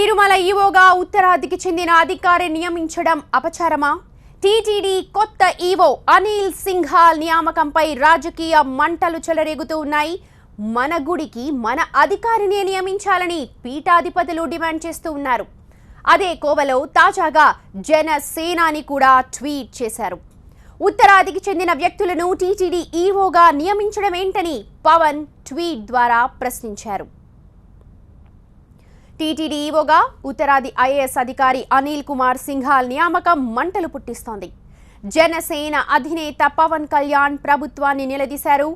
తిరుమల ఈవోగా ఉత్తరాదికి చెందిన అధికారి నియమించడం అపచారమా? టీటీడీ కొత్త ఈవో అనిల్ సింఘాల్ నియామకంపై రాజకీయ మంటలు చెలరేగుతూ ఉన్నాయి. మన గుడికి మన అధికారినే నియమించాలని పీఠాధిపతులు డిమాండ్ చేస్తూ ఉన్నారు. అదే కోవలో తాజాగా జనసేనాని కూడా ట్వీట్ చేశారు. ఉత్తరాదికి చెందిన వ్యక్తులను టీటీడీ ఈవోగా నియమించడం ఏంటని పవన్ ట్వీట్ ద్వారా ప్రశ్నించారు. టీటీడీ ఈవోగా ఉత్తరాది ఐఏఎస్ అధికారి అనిల్ కుమార్ సింఘాల్ నియామకం మంటలు పుట్టిస్తోంది. జనసేన అధినేత పవన్ కళ్యాణ్ ప్రభుత్వాన్ని నిలదీశారు.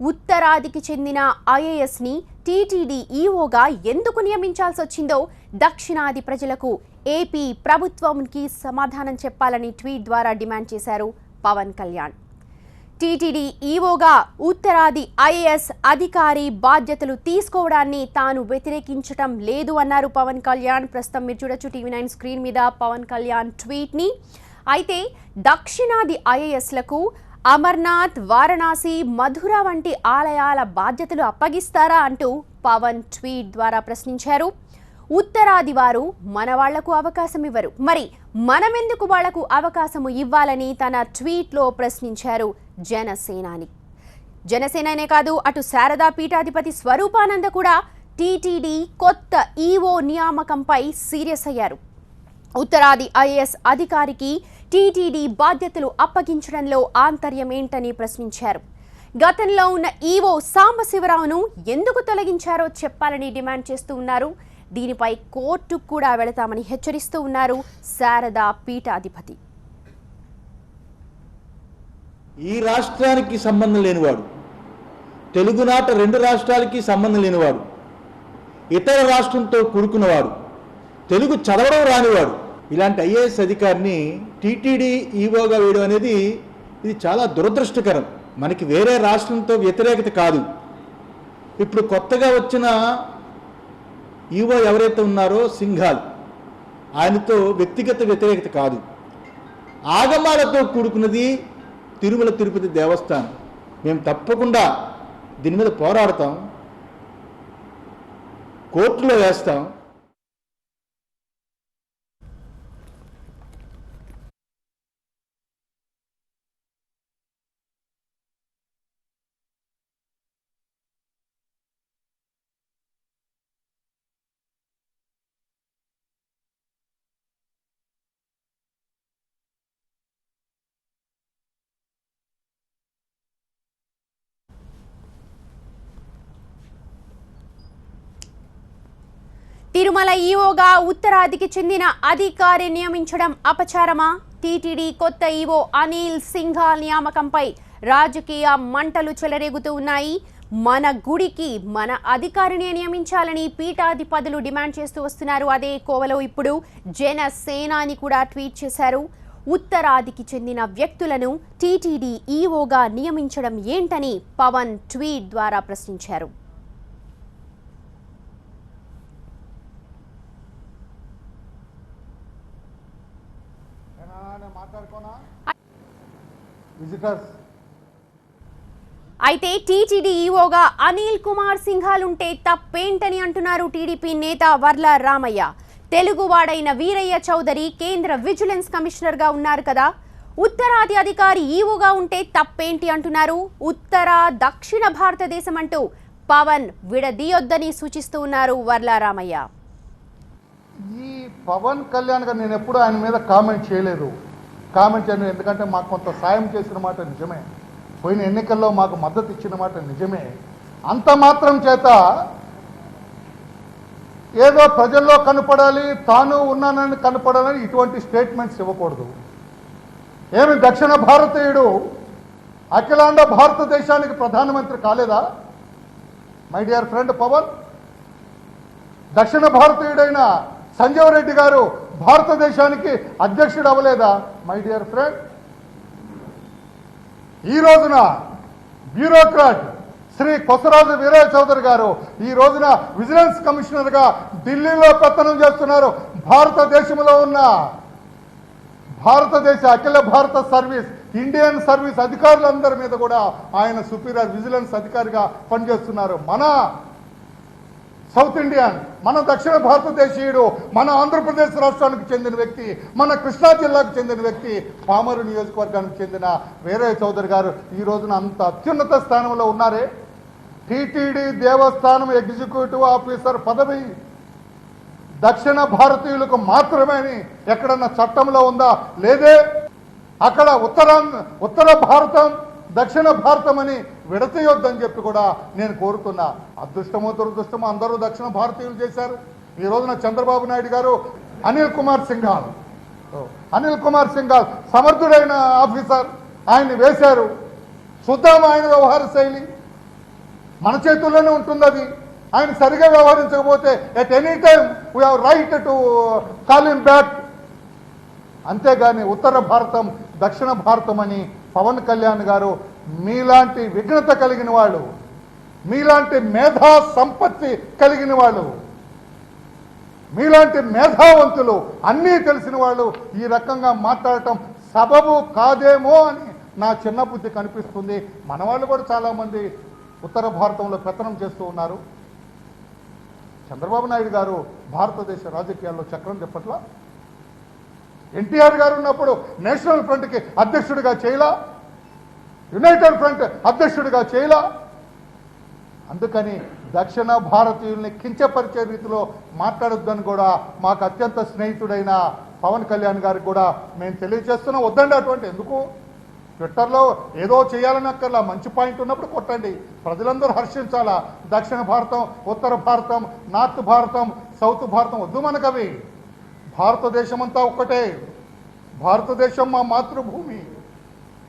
ఉత్తరాదికి చెందిన ఐఏఎస్ ని టీటీడీ ఈవోగా ఎందుకు నియమించాల్సి వచ్చిందో దక్షిణాది ప్రజలకు ఏపీ ప్రభుత్వంకి సమాధానం చెప్పాలని ట్వీట్ ద్వారా డిమాండ్ చేశారు పవన్ కళ్యాణ్. టీటీడీ ఈవోగా ఉత్తరాది ఐఏఎస్ అధికారి బాధ్యతలు తీసుకోవడాన్ని తాను వ్యతిరేకించడం లేదు అన్నారు పవన్ కళ్యాణ్. ప్రస్తుతం మీరు చూడొచ్చు టీవీ9 స్క్రీన్ మీద పవన్ కళ్యాణ్ ట్వీట్ని. అయితే దక్షిణాది ఐఏఎస్లకు అమర్నాథ్, వారణాసి, మధుర వంటి ఆలయాల బాధ్యతలు అప్పగిస్తారా అంటూ పవన్ ట్వీట్ ద్వారా ప్రశ్నించారు. ఉత్తరాది వారు మన వాళ్లకు అవకాశం ఇవ్వరు, మరి మనమెందుకు వాళ్లకు అవకాశము ఇవ్వాలని తన ట్వీట్లో ప్రశ్నించారు జనసేనాని. జనసేననే కాదు, అటు శారదా పీఠాధిపతి స్వరూపానంద కూడా టీటీడీ కొత్త ఈవో నియామకంపై సీరియస్ అయ్యారు. ఉత్తరాది ఐఏఎస్ అధికారికి టీటీడీ బాధ్యతలు అప్పగించడంలో ఆంతర్యం ఏంటని ప్రశ్నించారు. గతంలో ఉన్న ఈవో సాంబశివరావును ఎందుకు తొలగించారో చెప్పాలని డిమాండ్ చేస్తూ ఉన్నారు. దీనిపై కోర్టుకు కూడా వెళతామని హెచ్చరిస్తూ ఉన్నారు శారదా పీఠాధిపతి. ఈ రాష్ట్రానికి సంబంధం లేనివాడు, తెలుగునాట 2 రాష్ట్రాలకి సంబంధం లేనివాడు, ఇతర రాష్ట్రంతో కూడుకున్నవాడు, తెలుగు చదవడం రానివాడు, ఇలాంటి ఐఏఎస్ అధికారిని టీటీడీ ఈవోగా వేయడం అనేది ఇది చాలా దురదృష్టకరం. మనకి వేరే రాష్ట్రంతో వ్యతిరేకత కాదు. ఇప్పుడు కొత్తగా వచ్చిన ఈవో ఎవరైతే ఉన్నారో సింఘాల్, ఆయనతో వ్యక్తిగత వ్యతిరేకత కాదు. ఆగమాలతో కూడుకున్నది తిరుమల తిరుపతి దేవస్థానం. మేము తప్పకుండా దీని మీద పోరాడతాం, కోర్టులో వేస్తాం. తిరుమల ఈవోగా ఉత్తరాదికి చెందిన అధికారి నియమించడం అపచారమా? టీటీడీ కొత్త ఈవో అనిల్ సింఘాల్ నియామకంపై రాజకీయ మంటలు చెలరేగుతూ ఉన్నాయి. మన గుడికి మన అధికారిని నియమించాలని పీఠాధిపతులు డిమాండ్ చేస్తూ వస్తున్నారు. అదే కోవలో ఇప్పుడు జనసేనాని కూడా ట్వీట్ చేశారు. ఉత్తరాదికి చెందిన వ్యక్తులను టీటీడీ ఈవోగా నియమించడం ఏంటని పవన్ ట్వీట్ ద్వారా ప్రశ్నించారు. అయితే టీటీడీ ఈవోగా అనిల్ కుమార్ సింఘాల్ ఉంటే తప్పేంటని అంటున్నారు టీడీపీ నేత వర్ల రామయ్య. తెలుగువాడైన వీరయ్య చౌదరి కేంద్ర విజిలెన్స్ కమిషనర్ గా ఉన్నారు కదా, ఉత్తరాది అధికారి ఈవోగా ఉంటే తప్పేంటి అంటున్నారు. ఉత్తర దక్షిణ భారతదేశం అంటూ పవన్ విడదీయొద్దని సూచిస్తూ ఉన్నారు వర్ల రామయ్య. ఈ పవన్ కళ్యాణ్ గారు నేను ఎప్పుడు ఆయన మీద కామెంట్ చేయలేదు, ఎందుకంటే మాకు కొంత సాయం చేసిన మాట నిజమే, పోయిన ఎన్నికల్లో మాకు మద్దతు ఇచ్చిన మాట నిజమే. అంత మాత్రం చేత ఏదో ప్రజల్లో కనపడాలి, తాను ఉన్నానని కనపడాలని ఇటువంటి స్టేట్మెంట్స్ ఇవ్వకూడదు. ఏమి దక్షిణ భారతీయుడు అఖిలాండ భారతదేశానికి ప్రధానమంత్రి కాలేదా మై డియర్ ఫ్రెండ్ పవన్? దక్షిణ భారతీయుడైన సంజీవ్ రెడ్డి గారు భారతదేశానికి అధ్యక్షుడు అవ్వలేదా మై డియర్ ఫ్రెండ్? ఈ రోజున బ్యూరోక్రాట్ శ్రీ కొసరాజు వీరయ్య చౌదరి గారు ఈ రోజున విజిలెన్స్ కమిషనర్గా ఢిల్లీలో పెత్తనం చేస్తున్నారు. భారతదేశంలో ఉన్న భారతదేశ అఖిల భారత సర్వీస్ ఇండియన్ సర్వీస్ అధికారులందరి మీద కూడా ఆయన సుపీరియర్ విజిలెన్స్ అధికారిగా పనిచేస్తున్నారు. మన సౌత్ ఇండియన్, మన దక్షిణ భారతదేశీయుడు, మన ఆంధ్రప్రదేశ్ రాష్ట్రానికి చెందిన వ్యక్తి, మన కృష్ణా జిల్లాకు చెందిన వ్యక్తి, పామరు నియోజకవర్గానికి చెందిన వీరయ్య చౌదరి గారు ఈ రోజున అంత అత్యున్నత స్థానంలో ఉన్నారే. టీటీడీ దేవస్థానం ఎగ్జిక్యూటివ్ ఆఫీసర్ పదవి దక్షిణ భారతీయులకు మాత్రమే అని ఎక్కడన్నా చట్టంలో ఉందా? లేదే. అక్కడ ఉత్తర భారతం, దక్షిణ భారతం అని విడతీయొద్దని చెప్పి కూడా నేను కోరుతున్నా. అదృష్టమో దురదృష్టమో అందరూ దక్షిణ భారతీయులు చేశారు. ఈ రోజున చంద్రబాబు నాయుడు గారు అనిల్ కుమార్ సింఘాల్ సమర్థుడైన ఆఫీసర్, ఆయన్ని వేశారు. చూద్దాం ఆయన వ్యవహార శైలి, మన చేతుల్లోనే ఉంటుంది అది. ఆయన సరిగా వ్యవహరించకపోతే at any time we have right to call him back. అంతేగాని ఉత్తర భారతం, దక్షిణ భారతం అని పవన్ కళ్యాణ్ గారు మీలాంటి విఘ్నత కలిగిన వాళ్ళు, మీలాంటి మేధా సంపత్తి కలిగిన వాళ్ళు, మీలాంటి మేధావంతులు, అన్నీ తెలిసిన వాళ్ళు ఈ రకంగా మాట్లాడటం సబబు కాదేమో అని నా చిన్న బుద్ధి కనిపిస్తుంది. మన వాళ్ళు కూడా చాలామంది ఉత్తర భారతంలో పెత్తనం చేస్తూ ఉన్నారు. చంద్రబాబు నాయుడు గారు భారతదేశ రాజకీయాల్లో చక్రం తిప్పట్లా. ఎన్టీఆర్ గారు ఉన్నప్పుడు నేషనల్ ఫ్రంట్కి అధ్యక్షుడిగా చేయలా, యునైటెడ్ ఫ్రంట్ అధ్యక్షుడిగా చేయలా. అందుకని దక్షిణ భారతీయుల్ని కించపరిచే రీతిలో మాట్లాడొద్దని కూడా మాకు అత్యంత స్నేహితుడైన పవన్ కళ్యాణ్ గారికి కూడా మేము తెలియజేస్తున్నాం. వద్దండి అటువంటి ఎందుకు. ట్విట్టర్లో ఏదో చేయాలని అక్కర్లా, మంచి పాయింట్ ఉన్నప్పుడు కొట్టండి, ప్రజలందరూ హర్షించాలా. దక్షిణ భారతం, ఉత్తర భారతం, నార్త్ భారతం, సౌత్ భారతం వద్దు మనకవి. భారతదేశం అంతా ఒక్కటే. భారతదేశం మా మాతృభూమి,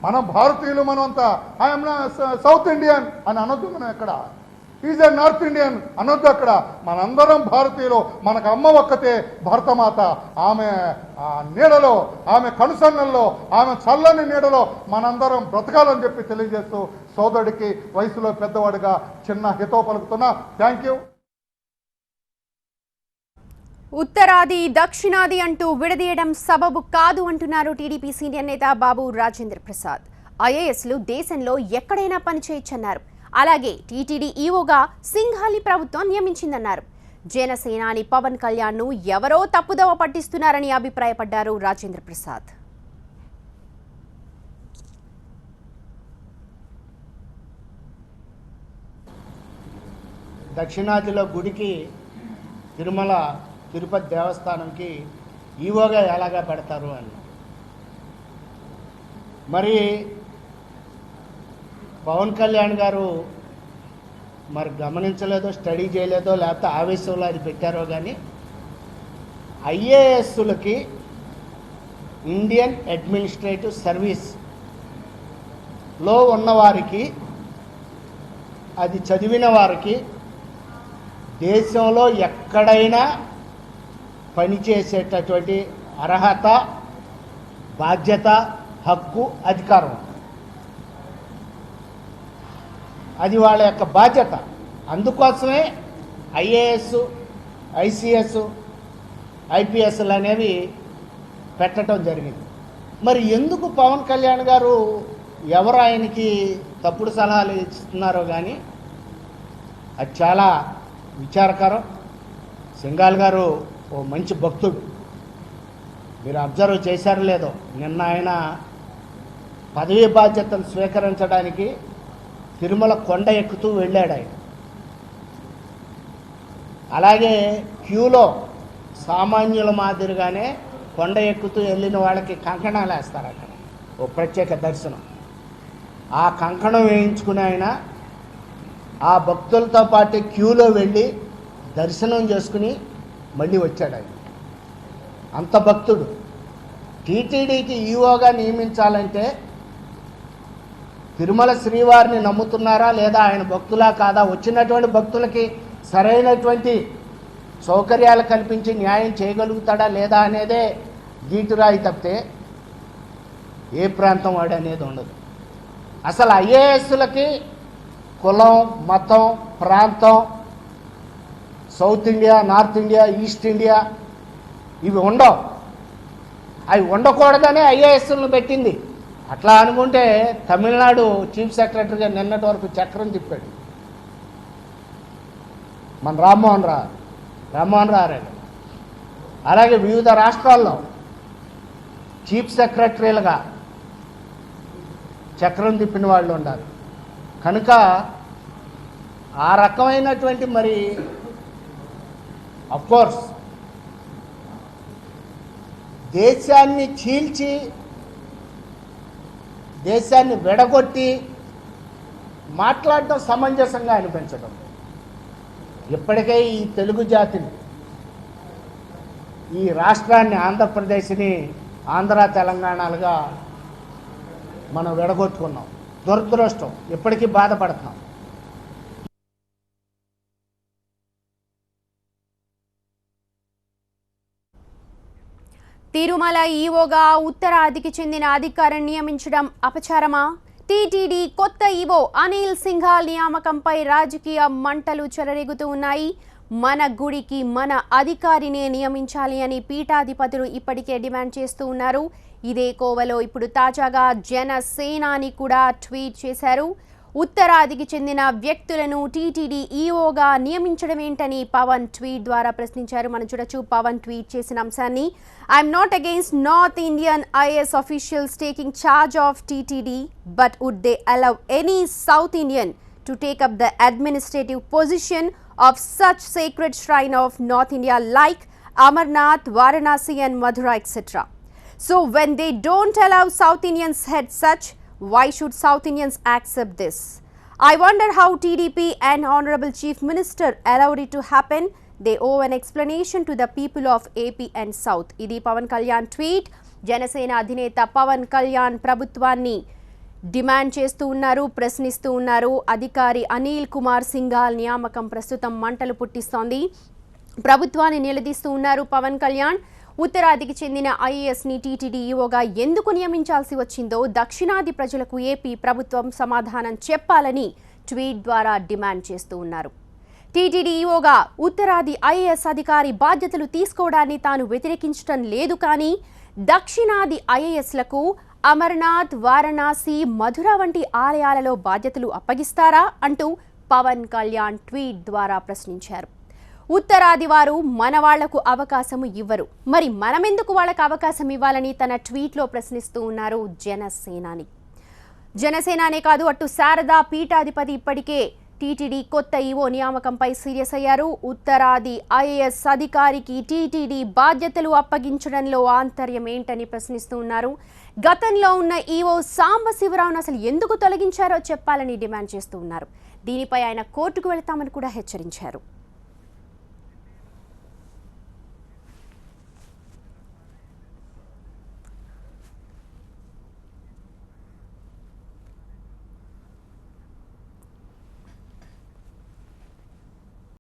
మనం భారతీయులు, మనం అంతా. ఐఎమ్ సౌత్ ఇండియన్ అని అనొద్దు మనం ఎక్కడ. ఈజ్ ఏ నార్త్ ఇండియన్ అనొద్దు అక్కడ. మనందరం భారతీయులు. మనకు అమ్మ ఒక్కతే భరతమాత. ఆమె నీడలో, ఆమె కనుసన్నల్లో, ఆమె చల్లని నీడలో మనందరం బ్రతకాలని చెప్పి తెలియజేస్తూ సోదరుడికి వయసులో పెద్దవాడిగా చిన్న హితో పలుకుతున్నా. Thank you. ఉత్తరాది దక్షిణాది అంటూ విడదీయడం సబబు కాదు అంటున్నారు టీడీపీ సీనియర్ నేత బాబు రాజేంద్ర ప్రసాద్. ఐఏఎస్లు దేశంలో ఎక్కడైనా పనిచేయొచ్చన్నారు. అలాగే టీటీడీ ఈవోగా సింఘాల్ని ప్రభుత్వం నియమించిందన్నారు. జనసేనాని పవన్ కళ్యాణ్ను ఎవరో తప్పుదోవ పట్టిస్తున్నారని అభిప్రాయపడ్డారు రాజేంద్ర ప్రసాద్. దక్షిణాదిలో గుడికి, తిరుమల తిరుపతి దేవస్థానంకి ఈవోగా ఎలాగా పెడతారు అని మరి పవన్ కళ్యాణ్ గారు మరి గమనించలేదో, స్టడీ చేయలేదో, లేకపోతే ఆవేశంలో అది పెట్టారో కానీ ఐఏఎస్లకి ఇండియన్ అడ్మినిస్ట్రేటివ్ సర్వీస్లో ఉన్నవారికి, అది చదివిన వారికి దేశంలో ఎక్కడైనా పనిచేసేటటువంటి అర్హత, బాధ్యత, హక్కు, అధికారం. అది వాళ్ళ యొక్క బాధ్యత. అందుకోసమే ఐఏఎస్, ఐసిఎస్, ఐపీఎస్లు అనేవి పెట్టడం జరిగింది. మరి ఎందుకు పవన్ కళ్యాణ్ గారు ఎవరు ఆయనకి తప్పుడు సలహాలు ఇస్తున్నారో కానీ అది చాలా విచారకరం. సింఘాల్ గారు ఓ మంచి భక్తుడు. మీరు అబ్జర్వ్ చేశారో లేదో, నిన్న ఆయన పదవీ బాధ్యతను స్వీకరించడానికి తిరుమల కొండ ఎక్కుతూ వెళ్ళాడు ఆయన. అలాగే క్యూలో సామాన్యుల మాదిరిగానే కొండ ఎక్కుతూ వెళ్ళిన వాళ్ళకి కంకణాలు వేస్తారు అక్కడ, ఓ ప్రత్యేక దర్శనం. ఆ కంకణం వేయించుకుని ఆయన ఆ భక్తులతో పాటు క్యూలో వెళ్ళి దర్శనం చేసుకుని మళ్ళీ వచ్చాడు ఆయన. అంత భక్తుడు. టీటీడీకి ఈవోగా నియమించాలంటే తిరుమల శ్రీవారిని నమ్ముతున్నారా లేదా, ఆయన భక్తులా కాదా, వచ్చినటువంటి భక్తులకి సరైనటువంటి సౌకర్యాలు కల్పించి న్యాయం చేయగలుగుతాడా లేదా అనేదే గీటురాయి తప్పితే ఏ ప్రాంతం వాడు అనేది ఉండదు. అసలు ఐఏఎస్లకి కులం, మతం, ప్రాంతం, south India, north India, east India ఇవి ఉండవు. అవి ఉండకూడదనే ఐఏఎస్లను పెట్టింది. అట్లా అనుకుంటే తమిళనాడు చీఫ్ సెక్రటరీగా నిన్నటి వరకు చక్రం తిప్పాడు. మన రామ్మోహన్ రావు అలాగే వివిధ రాష్ట్రాల్లో చీఫ్ సెక్రటరీలుగా చక్రం తిప్పిన వాళ్ళు ఉండాలి. కనుక ఆ రకమైనటువంటి మరి అఫ్కోర్స్ దేశాన్ని చీల్చి దేశాన్ని విడగొట్టి మాట్లాడటం సమంజసంగా అనిపించడం. ఇప్పటికే ఈ తెలుగు జాతిని, ఈ రాష్ట్రాన్ని, ఆంధ్రప్రదేశ్ని ఆంధ్ర తెలంగాణలుగా మనం విడగొట్టుకున్నాం. దురదృష్టం, ఇప్పటికీ బాధపడుతున్నాం. తిరుమల ఈవోగా ఉత్తరాదికి చెందిన అధికారిని నియమించడం అపచారమా? టీటీడీ కొత్త ఈవో అనిల్ సింఘాల్ నియామకంపై రాజకీయ మంటలు చెలరేగుతూ ఉన్నాయి. మన గుడికి మన అధికారినే నియమించాలి అని పీఠాధిపతులు ఇప్పటికే డిమాండ్ చేస్తూ ఉన్నారు. ఇదే కోవలో ఇప్పుడు తాజాగా జనసేనాని కూడా ట్వీట్ చేశారు. ఉత్తరాదికి చెందిన వ్యక్తులను టీటీడీ ఈఓగా నియమించడం ఏంటని పవన్ ట్వీట్ ద్వారా ప్రశ్నించారు. మనం చూడొచ్చు పవన్ ట్వీట్ చేసిన అంశాన్ని. I'm not against north Indian IAS officials taking charge of TTD, but would they allow any south Indian to take up the administrative position of such sacred shrine of North India like Amarnath, Varanasi and Mathura etc. So when they don't allow South Indians head such, why should South Indians accept this? I wonder how TDP and Honorable Chief Minister allowed it to happen. They owe an explanation to the people of AP and South. Idi Pawan Kalyan tweet. Janasena Adhineta Pawan Kalyan Prabhutvanni demand చేస్తూ ఉన్నారు, ప్రశ్నిస్తూ ఉన్నారు. అధికారి అనిల్ కుమార్ సింఘాల్ నియామకం ప్రస్తుతం మంటలు పుట్టిస్తోంది. ప్రభుత్వాన్ని నిలదీస్తూ ఉన్నారు పవన్ కళ్యాణ్. ఉత్తరాదికి చెందిన ఐఏఎస్ని టీటీడీ ఈఓగా ఎందుకు నియమించాల్సి వచ్చిందో దక్షిణాది ప్రజలకు ఏపీ ప్రభుత్వం సమాధానం చెప్పాలని ట్వీట్ ద్వారా డిమాండ్ చేస్తూ ఉన్నారు. టీటీడీ ఈఓగా ఉత్తరాది ఐఏఎస్ అధికారి బాధ్యతలు తీసుకోవడాన్ని తాను వ్యతిరేకించడం లేదు, కానీ దక్షిణాది ఐఏఎస్లకు అమర్నాథ్, వారణాసి, మధుర వంటి ఆలయాలలో బాధ్యతలు అప్పగిస్తారా అంటూ పవన్ కళ్యాణ్ ట్వీట్ ద్వారా ప్రశ్నించారు. ఉత్తరాది వారు మన వాళ్లకు అవకాశం ఇవ్వరు, మరి మనమెందుకు వాళ్ళకు అవకాశం ఇవ్వాలని తన ట్వీట్లో ప్రశ్నిస్తూ ఉన్నారు జనసేనాని. జనసేనానే కాదు, అటు శారదా పీఠాధిపతి ఇప్పటికే టీటీడీ కొత్త ఈవో నియామకంపై సీరియస్ అయ్యారు. ఉత్తరాది ఐఏఎస్ అధికారికి టీటీడీ బాధ్యతలు అప్పగించడంలో ఆంతర్యం ఏంటని ప్రశ్నిస్తూ ఉన్నారు. గతంలో ఉన్న ఈవో సాంబశివరావును అసలు ఎందుకు తొలగించారో చెప్పాలని డిమాండ్ చేస్తూ ఉన్నారు. దీనిపై ఆయన కోర్టుకు వెళ్తామని కూడా హెచ్చరించారు.